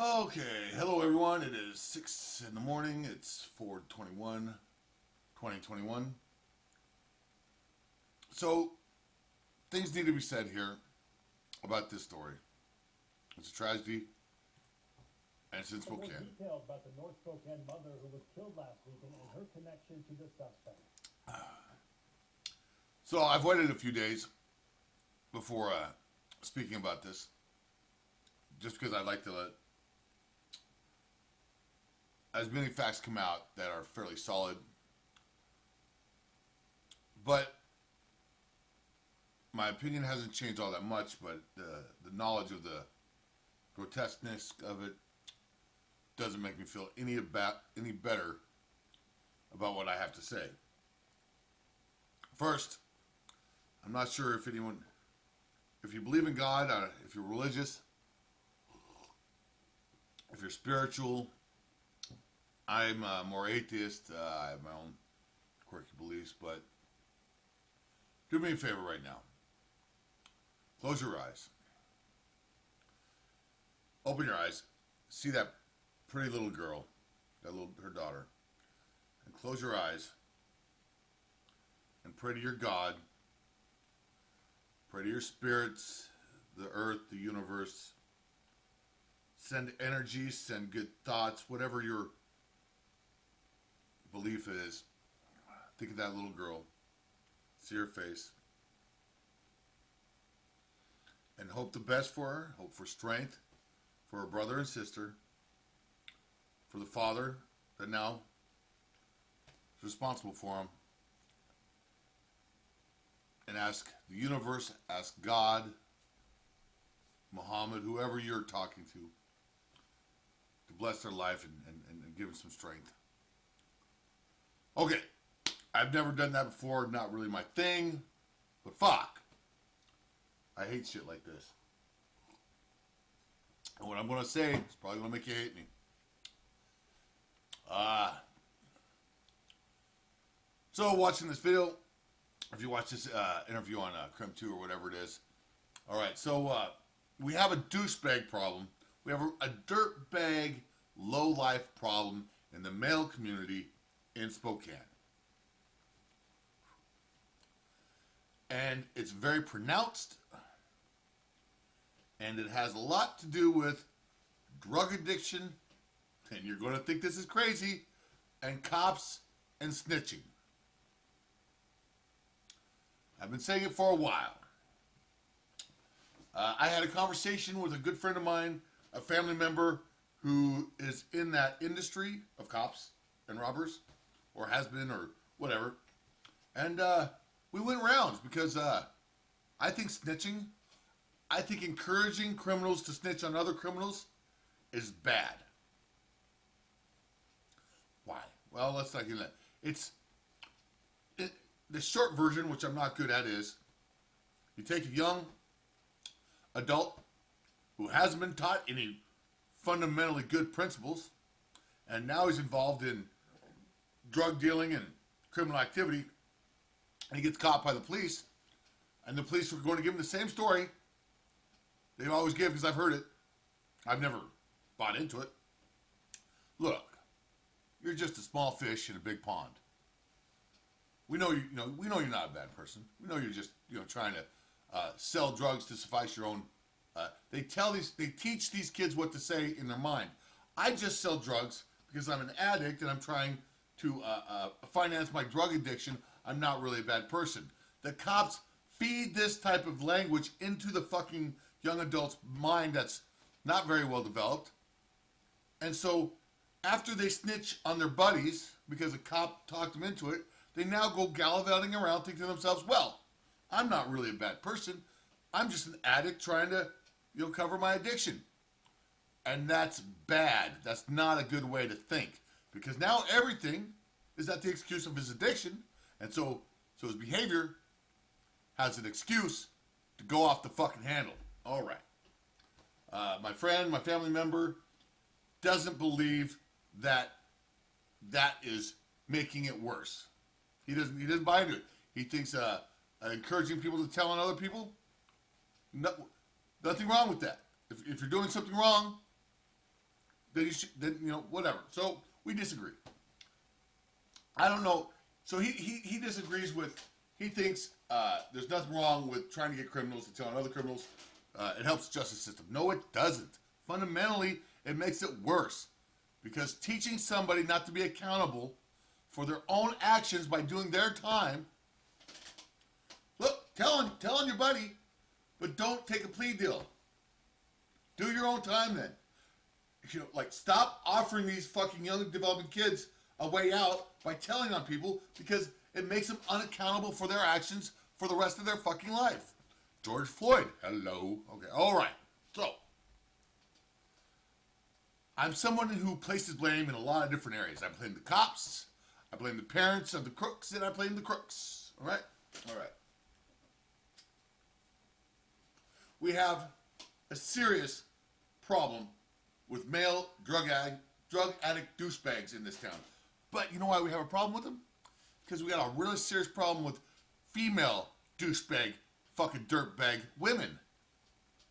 Okay, hello everyone. It is 6 in the morning. It's 4/21, 2021. So, things need to be said here about this story. It's a tragedy, and it's in More Spokane. details about the North Spokane mother who was killed last weekend and her connection to the suspect. So, I've waited a few days before speaking about this, just because I'd like to let as many facts come out that are fairly solid. But my opinion hasn't changed all that much, but the knowledge of the grotesqueness of it doesn't make me feel any better about what I have to say. First, I'm not sure if you believe in God, if you're religious, if you're spiritual. I'm more atheist. I have my own quirky beliefs, but do me a favor right now. Close your eyes. Open your eyes. See that pretty little girl, her daughter, and close your eyes and pray to your God. Pray to your spirits, the earth, the universe. Send energy, send good thoughts, whatever your belief is. Think of that little girl. See her face. And hope the best for her. Hope for strength for her brother and sister. For the father that now is responsible for him. And ask the universe, ask God, Muhammad, whoever you're talking to bless their life and give them some strength. Okay, I've never done that before, not really my thing, but fuck. I hate shit like this. And what I'm going to say is probably going to make you hate me. So watching this video, if you watch this interview on Crim 2 or whatever it is. Alright, so we have a douchebag problem. We have a dirtbag, low-life problem in the male community in Spokane. And it's very pronounced, and it has a lot to do with drug addiction, and you're going to think this is crazy, and cops and snitching. I've been saying it for a while. I had a conversation with a good friend of mine, a family member who is in that industry of cops and robbers, or has been, or whatever. And we went rounds because I think snitching, I think encouraging criminals to snitch on other criminals is bad. Why? Well, let's not get into that. The short version, which I'm not good at, is you take a young adult who hasn't been taught any fundamentally good principles, and now he's involved in drug dealing and criminal activity, and he gets caught by the police, and the police are going to give him the same story they always give, because I've heard it. I've never bought into it. Look, you're just a small fish in a big pond. We know we know you're not a bad person. We know you're just trying to sell drugs to suffice your own. They teach these kids what to say in their mind. I just sell drugs because I'm an addict and I'm trying to finance my drug addiction. I'm not really a bad person. The cops feed this type of language into the fucking young adult's mind that's not very well developed. And so after they snitch on their buddies because a cop talked them into it, they now go gallivanting around thinking to themselves, well, I'm not really a bad person. I'm just an addict trying to cover my addiction. And that's bad. That's not a good way to think. Because now everything is at the excuse of his addiction. And so his behavior has an excuse to go off the fucking handle. All right. My friend, my family member, doesn't believe that is making it worse. He doesn't buy into it. He thinks encouraging people to tell on other people, nothing wrong with that. If you're doing something wrong, then you should, then, you know, whatever. So we disagree. I don't know. So he disagrees with, he thinks there's nothing wrong with trying to get criminals to tell on other criminals. It helps the justice system. No, it doesn't. Fundamentally, it makes it worse. Because teaching somebody not to be accountable for their own actions by doing their time, look, tell on your buddy, but don't take a plea deal. Do your own time then. You know, like, stop offering these fucking young developing kids a way out by telling on people, because it makes them unaccountable for their actions for the rest of their fucking life. George Floyd, hello. Okay, all right. So, I'm someone who places blame in a lot of different areas. I blame the cops, I blame the parents of the crooks, and I blame the crooks. All right? All right. We have a serious problem with male drug addict douchebags in this town. But you know why we have a problem with them? Because we got a really serious problem with female douchebag, fucking dirtbag women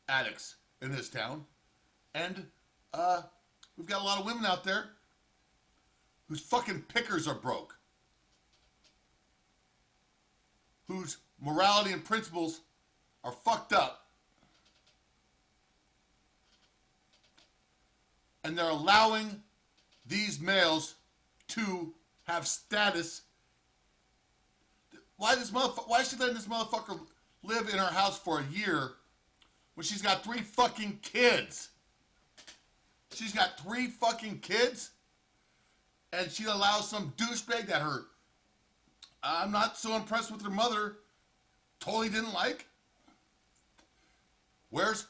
addicts in this town. And we've got a lot of women out there whose fucking pickers are broke, whose morality and principles are fucked up, and they're allowing these males to have status. Why is she letting this motherfucker live in her house for a year when she's got 3 fucking kids? She's got 3 fucking kids, and she allows some douchebag that I'm not so impressed with her mother, totally didn't like. Where's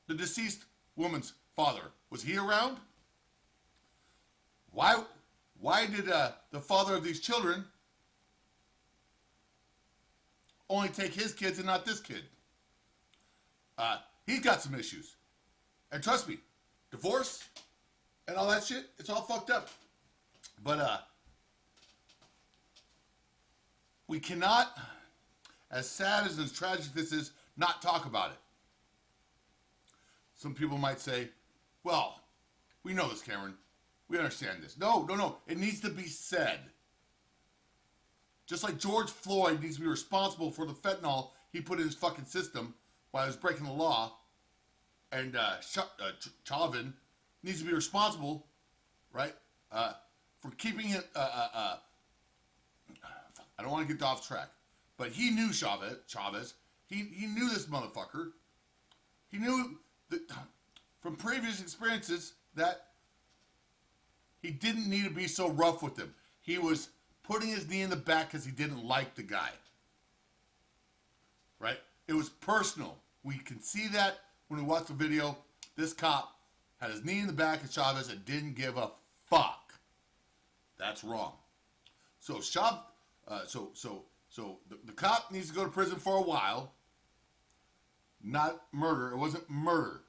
the deceased woman's father? Was he around? Why did the father of these children only take his kids and not this kid? He's got some issues. And trust me, divorce and all that shit, it's all fucked up. But we cannot, as sad as tragic this is, not talk about it. Some people might say, well, we know this, Cameron. We understand this. No. It needs to be said. Just like George Floyd needs to be responsible for the fentanyl he put in his fucking system while he was breaking the law, and Chauvin needs to be responsible, right, for keeping it. I don't want to get off track, but he knew Chavez. He knew this motherfucker. He knew that from previous experiences that he didn't need to be so rough with him. He was putting his knee in the back because he didn't like the guy. Right? It was personal. We can see that when we watch the video. This cop had his knee in the back of Chavez and didn't give a fuck. That's wrong. So the cop needs to go to prison for a while. Not murder. It wasn't murder.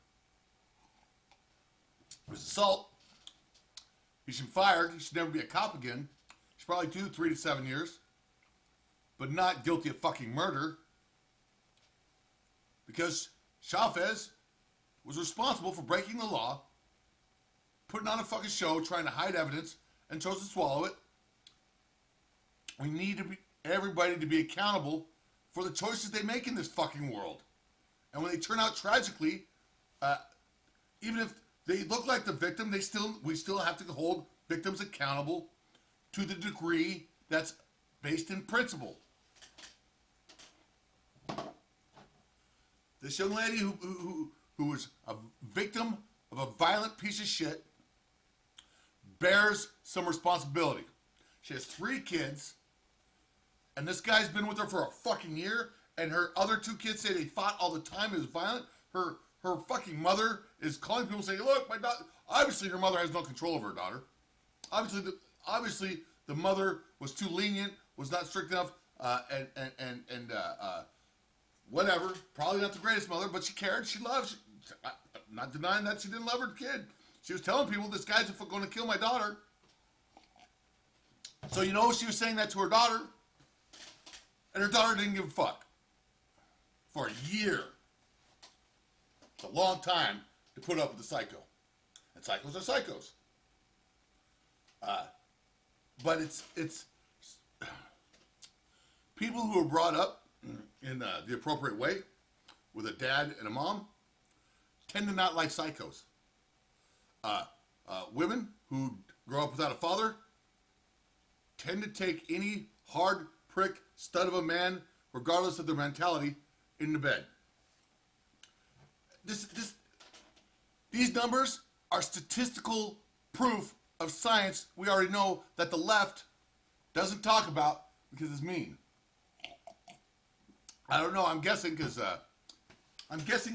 It was assault. He should be fired. He should never be a cop again. He should probably do 3 to 7 years. But not guilty of fucking murder. Because Chavez was responsible for breaking the law, putting on a fucking show, trying to hide evidence, and chose to swallow it. We need everybody to be accountable for the choices they make in this fucking world. And when they turn out tragically, even if they look like the victim, we still have to hold victims accountable to the degree that's based in principle. This young lady who was a victim of a violent piece of shit bears some responsibility. She has 3 kids, and this guy's been with her for a fucking year, and her other 2 kids say they fought all the time. It was violent. Her fucking mother is calling people saying, look, my daughter, obviously her mother has no control over her daughter. Obviously the mother was too lenient, was not strict enough, and whatever. Probably not the greatest mother, but she cared, she loved. I'm not denying that she didn't love her kid. She was telling people, this guy's going to kill my daughter. So you know she was saying that to her daughter, and her daughter didn't give a fuck. For a year. It's a long time to put up with the psycho. And psychos are psychos. But it's people who are brought up in the appropriate way with a dad and a mom tend to not like psychos. Women who grow up without a father tend to take any hard prick stud of a man, regardless of their mentality, into bed. These numbers are statistical proof of science we already know that the left doesn't talk about because it's mean. I don't know. I'm guessing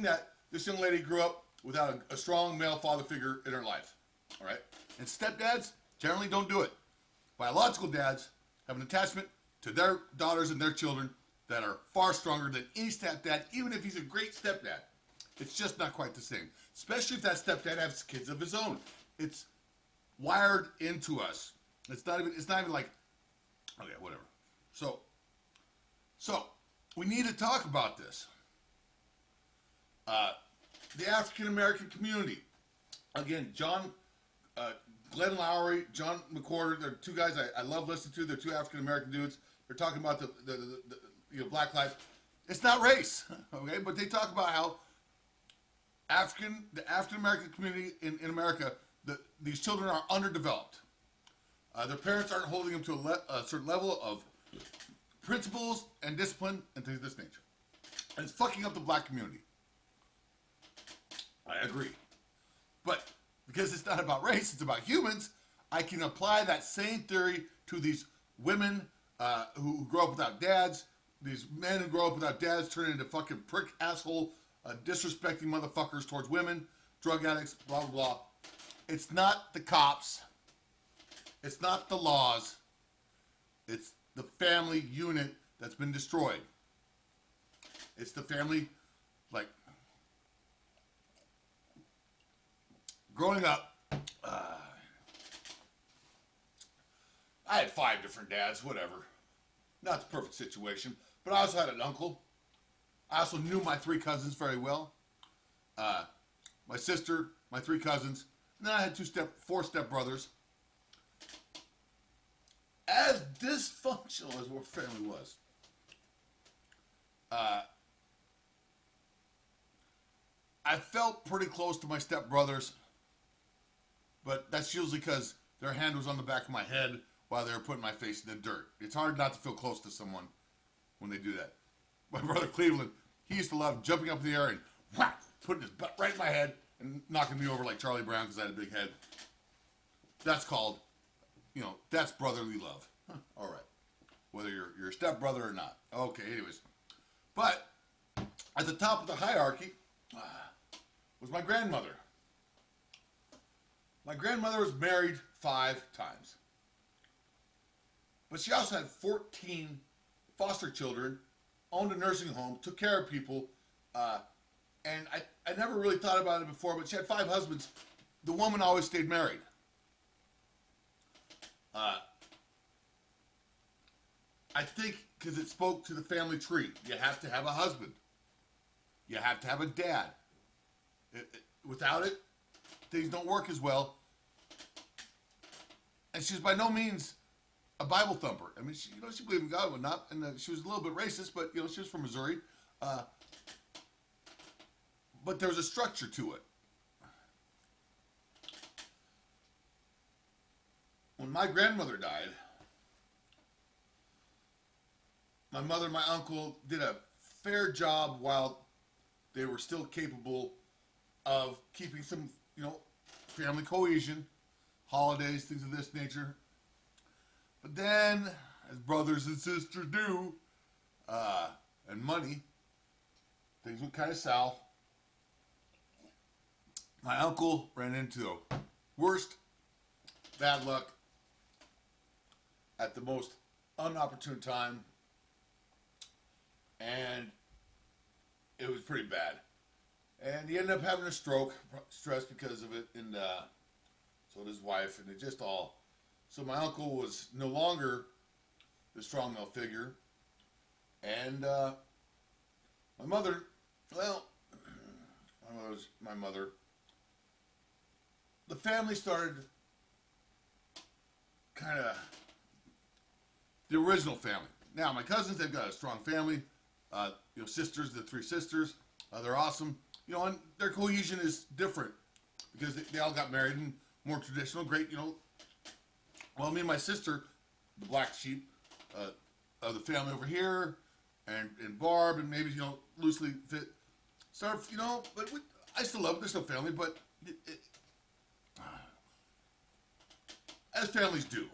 that this young lady grew up without a strong male father figure in her life. All right? And stepdads generally don't do it. Biological dads have an attachment to their daughters and their children that are far stronger than any stepdad, even if he's a great stepdad. It's just not quite the same. Especially if that stepdad has kids of his own. It's wired into us. It's not even like, okay, whatever. So we need to talk about this. The African American community. Again, Glenn Lowry, John McWhorter, they're two guys I love listening to. They're two African American dudes. They're talking about the black life. It's not race, okay? But they talk about how the African American community in America, these children are underdeveloped. Their parents aren't holding them to a certain level of principles and discipline and things of this nature. And it's fucking up the black community. I agree. But because it's not about race, it's about humans, I can apply that same theory to these women who grow up without dads, these men who grow up without dads turn into fucking prick asshole, disrespecting motherfuckers towards women, drug addicts, blah, blah, blah. It's not the cops. It's not the laws. It's the family unit that's been destroyed. It's the family, like, growing up, I had 5 different dads, whatever. Not the perfect situation, but I also had an uncle. I also knew my 3 cousins very well. My sister, my 3 cousins, and then I had 4 stepbrothers. As dysfunctional as our family was, I felt pretty close to my stepbrothers, but that's usually because their hand was on the back of my head while they were putting my face in the dirt. It's hard not to feel close to someone when they do that. My brother Cleveland, he used to love jumping up in the air and whack, putting his butt right in my head and knocking me over like Charlie Brown because I had a big head. That's called, that's brotherly love. Huh, all right. Whether you're a stepbrother or not. Okay, anyways. But at the top of the hierarchy was my grandmother. My grandmother was married 5 times. But she also had 14 foster children, owned a nursing home, took care of people, and I never really thought about it before, but she had 5 husbands. The woman always stayed married. I think because it spoke to the family tree. You have to have a husband. You have to have a dad. Without it, things don't work as well. And she's by no means a Bible thumper. I mean, she believed in God and whatnot, and she was a little bit racist, but she was from Missouri. But there was a structure to it. When my grandmother died, my mother and my uncle did a fair job while they were still capable of keeping some, family cohesion, holidays, things of this nature. But then, as brothers and sisters do, and money, things went kind of south. My uncle ran into the worst bad luck at the most unopportune time, and it was pretty bad. And he ended up having a stroke, stress because of it, and so did his wife, and it just all. So my uncle was no longer the strong male figure, and my mother, well, my mother. The family started kind of the original family. Now, my cousins, they've got a strong family. Sisters, the three sisters, they're awesome. And their cohesion is different because they all got married and more traditional. Great, Well, me and my sister, the black sheep of the family over here, and Barb, and maybe, loosely fit, started, but I still love them. They're still family, but as families do,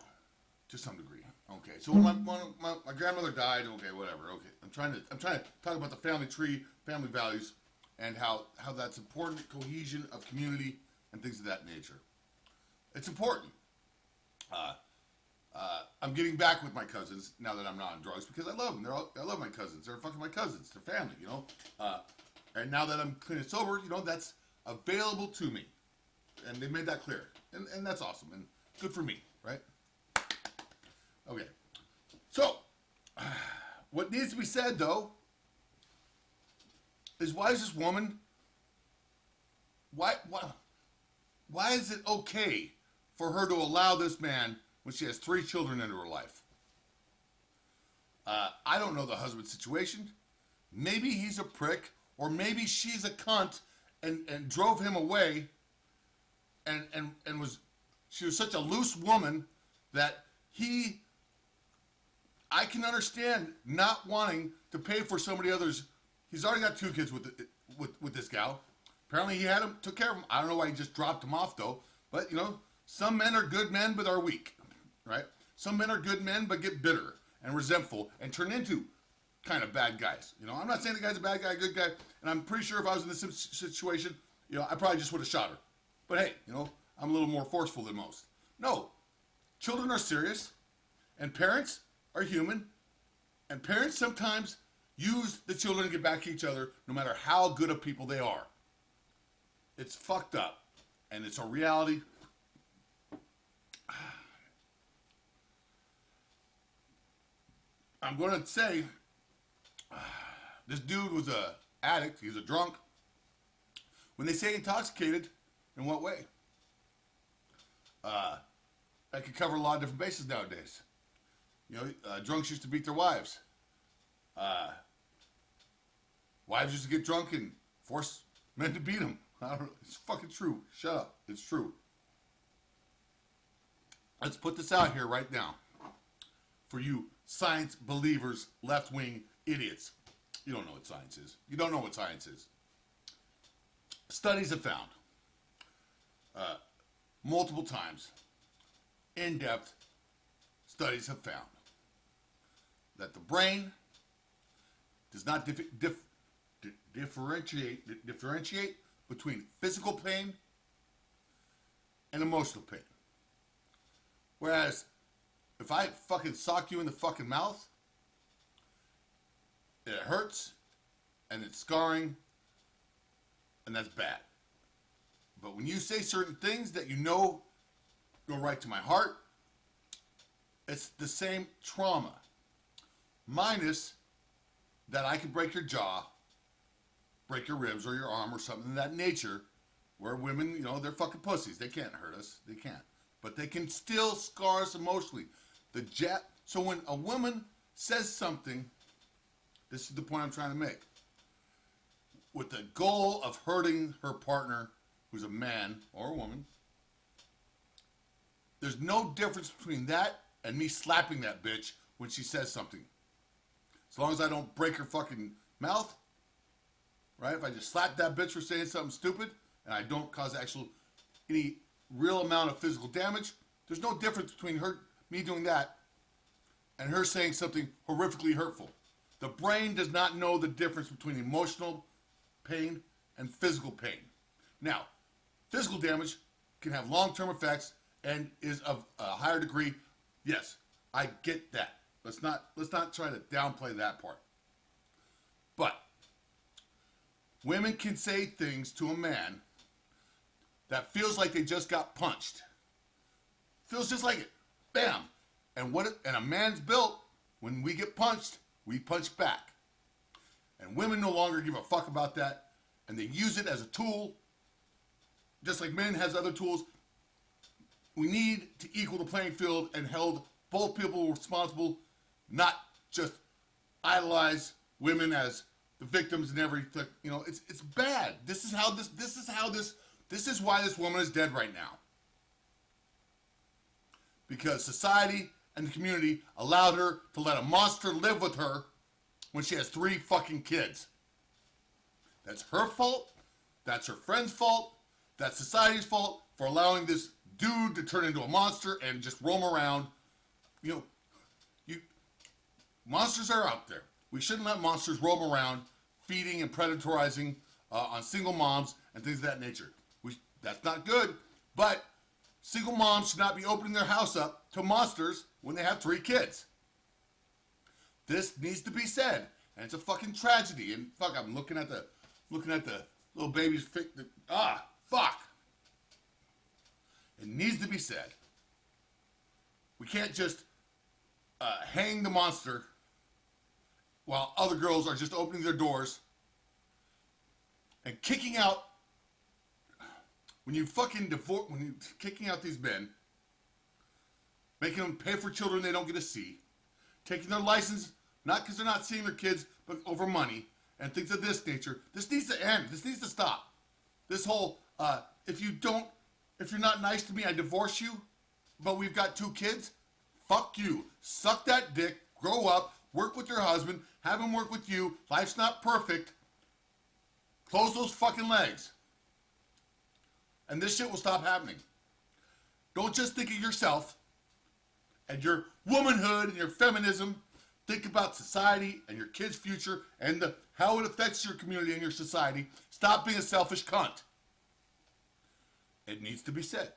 to some degree. Okay, so when my grandmother died, okay, whatever. Okay, I'm trying to talk about the family tree, family values, and how that's important, cohesion of community and things of that nature. It's important. I'm getting back with my cousins now that I'm not on drugs because I love them. I love my cousins. They're fucking my cousins. They're family, And now that I'm clean and sober, that's available to me, and they made that clear, and that's awesome and good for me, right? Okay, so what needs to be said though is why is this woman? Why is it okay for her to allow this man when she has 3 children into her life? I don't know the husband's situation. Maybe he's a prick, or maybe she's a cunt and drove him away, and she was such a loose woman that I can understand not wanting to pay for somebody else's. He's already got 2 kids with this gal. Apparently he took care of them. I don't know why he just dropped them off though. But some men are good men but are weak, right? Some men are good men but get bitter and resentful and turn into kind of bad guys. I'm not saying the guy's a bad guy, a good guy, and I'm pretty sure if I was in this situation, I probably just would have shot her. But hey, I'm a little more forceful than most. No, children are serious, and parents are human, and parents sometimes use the children to get back at each other no matter how good of people they are. It's fucked up, and it's a reality. I'm going to say this dude was a addict. He was a drunk. When they say intoxicated, in what way? That could cover a lot of different bases nowadays. Drunks used to beat their wives. Wives used to get drunk and force men to beat them. I don't know. It's fucking true. Shut up. It's true. Let's put this out here right now. For you science believers, left-wing idiots. You don't know what science is. You don't know what science is. Studies have found, multiple times, in-depth studies have found that the brain does not differentiate between physical pain and emotional pain. Whereas, if I fucking sock you in the fucking mouth, it hurts, and it's scarring, and that's bad. But when you say certain things that go right to my heart, it's the same trauma. Minus that I could break your jaw, break your ribs or your arm or something of that nature, where women, they're fucking pussies. They can't hurt us. They can't. But they can still scar us emotionally. So when a woman says something, this is the point I'm trying to make, with the goal of hurting her partner, who's a man or a woman, there's no difference between that and me slapping that bitch when she says something. As long as I don't break her fucking mouth, right? If I just slap that bitch for saying something stupid and I don't cause any real amount of physical damage, there's no difference between me doing that and her saying something horrifically hurtful. The brain does not know the difference between emotional pain and physical pain. Now, physical damage can have long-term effects and is of a higher degree. Yes, I get that. Let's not try to downplay that part. But women can say things to a man that feels like they just got punched. Feels just like it. Bam. And a man's built, when we get punched, we punch back. And women no longer give a fuck about that, and they use it as a tool, just like men has other tools. we need to equal the playing field and held both people responsible, not just idolize women as the victims and everything. You know, it's bad. This is why this woman is dead right now. Because society and the community allowed her to let a monster live with her when she has 3 fucking kids. That's her fault. That's her friend's fault. That's society's fault for allowing this dude to turn into a monster and just roam around. You know, monsters are out there. We shouldn't let monsters roam around feeding and predatorizing on single moms and things of that nature. That's not good, but single moms should not be opening their house up to monsters when they have 3 kids. This needs to be said, and it's a fucking tragedy. And fuck, I'm looking at the little baby's fuck. It needs to be said. We can't just hang the monster while other girls are just opening their doors and kicking out. When you fucking divorce, when you're kicking out these men, making them pay for children they don't get to see, taking their license, not because they're not seeing their kids, but over money, and things of this nature. This needs to end. This needs to stop. This whole, if you're not nice to me, I divorce you, but we've got 2 kids, fuck you. Suck that dick, grow up, work with your husband, have him work with you. Life's not perfect. Close those fucking legs. And this shit will stop happening. Don't just think of yourself and your womanhood and your feminism. Think about society and your kids' future and how it affects your community and your society. Stop being a selfish cunt. It needs to be said.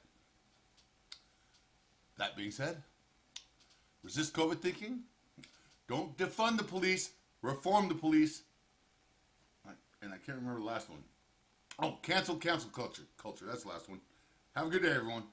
That being said, resist COVID thinking. Don't defund the police. Reform the police. And I can't remember the last one. Oh, cancel culture. That's the last one. Have a good day, everyone.